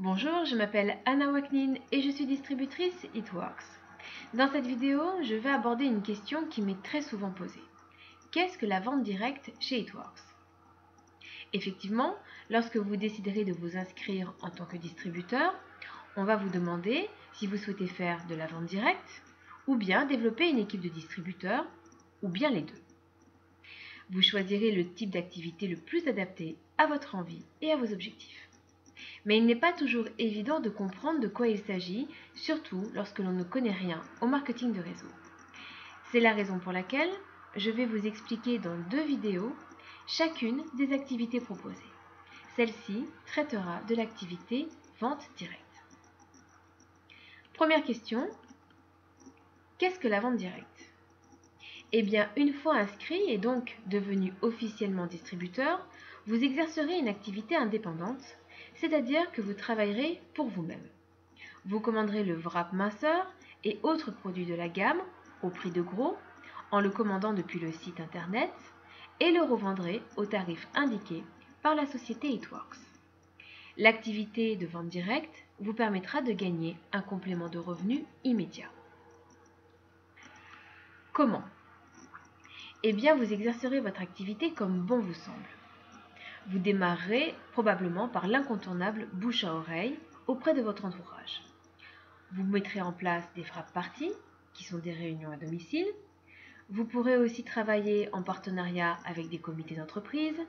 Bonjour, je m'appelle Anna Waknin et je suis distributrice It-Works. Dans cette vidéo, je vais aborder une question qui m'est très souvent posée. Qu'est-ce que la vente directe chez It-Works? Effectivement, lorsque vous déciderez de vous inscrire en tant que distributeur, on va vous demander si vous souhaitez faire de la vente directe ou bien développer une équipe de distributeurs ou bien les deux. Vous choisirez le type d'activité le plus adapté à votre envie et à vos objectifs. Mais il n'est pas toujours évident de comprendre de quoi il s'agit, surtout lorsque l'on ne connaît rien au marketing de réseau. C'est la raison pour laquelle je vais vous expliquer dans 2 vidéos chacune des activités proposées. Celle-ci traitera de l'activité vente directe. Première question, qu'est-ce que la vente directe? Eh bien, une fois inscrit et donc devenu officiellement distributeur, vous exercerez une activité indépendante, c'est-à-dire que vous travaillerez pour vous-même. Vous commanderez le wrap minceur et autres produits de la gamme au prix de gros en le commandant depuis le site internet et le revendrez au tarif indiqué par la société It-Works. L'activité de vente directe vous permettra de gagner un complément de revenus immédiat. Comment? Eh bien, vous exercerez votre activité comme bon vous semble. Vous démarrerez probablement par l'incontournable bouche à oreille auprès de votre entourage. Vous mettrez en place des frappes parties, qui sont des réunions à domicile. Vous pourrez aussi travailler en partenariat avec des comités d'entreprise,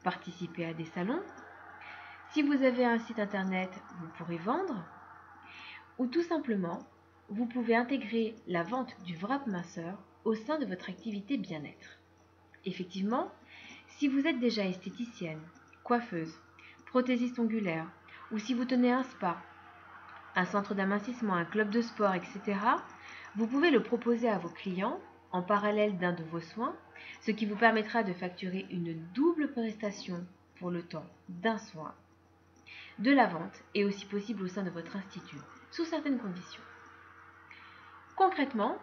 participer à des salons. Si vous avez un site internet, vous pourrez vendre. Ou tout simplement, vous pouvez intégrer la vente du wrap minceur au sein de votre activité bien-être. Effectivement, si vous êtes déjà esthéticienne, coiffeuse, prothésiste ongulaire, ou si vous tenez un spa, un centre d'amincissement, un club de sport, etc., vous pouvez le proposer à vos clients en parallèle d'un de vos soins, ce qui vous permettra de facturer une double prestation pour le temps d'un soin, de la vente et aussi possible au sein de votre institut, sous certaines conditions. Concrètement,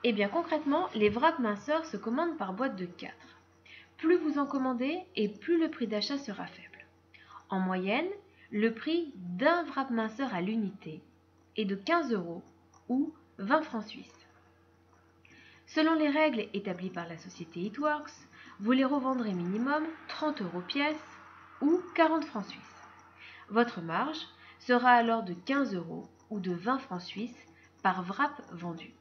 les wraps minceurs se commandent par boîte de 4. Plus vous en commandez et plus le prix d'achat sera faible. En moyenne, le prix d'un wrap minceur à l'unité est de 15 € ou 20 francs suisses. Selon les règles établies par la société It-Works, vous les revendrez minimum 30 € pièce ou 40 francs suisses. Votre marge sera alors de 15 € ou de 20 francs suisses par wrap vendu,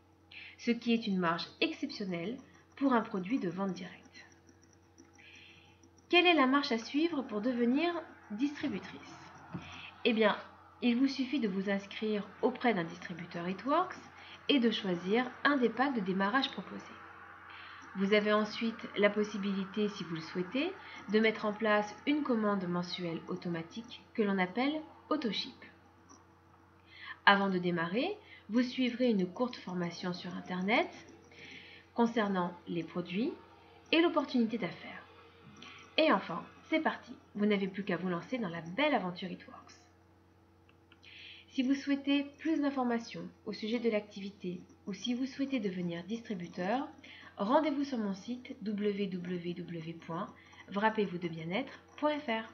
ce qui est une marge exceptionnelle pour un produit de vente directe. Quelle est la marche à suivre pour devenir distributrice? Eh bien, il vous suffit de vous inscrire auprès d'un distributeur It-Works et de choisir un des packs de démarrage proposés. Vous avez ensuite la possibilité, si vous le souhaitez, de mettre en place une commande mensuelle automatique que l'on appelle AutoShip. Avant de démarrer, vous suivrez une courte formation sur Internet concernant les produits et l'opportunité d'affaires. Et enfin, c'est parti, vous n'avez plus qu'à vous lancer dans la belle aventure It-Works. Si vous souhaitez plus d'informations au sujet de l'activité ou si vous souhaitez devenir distributeur, rendez-vous sur mon site www.wrappez-vous-de-bien-être.fr.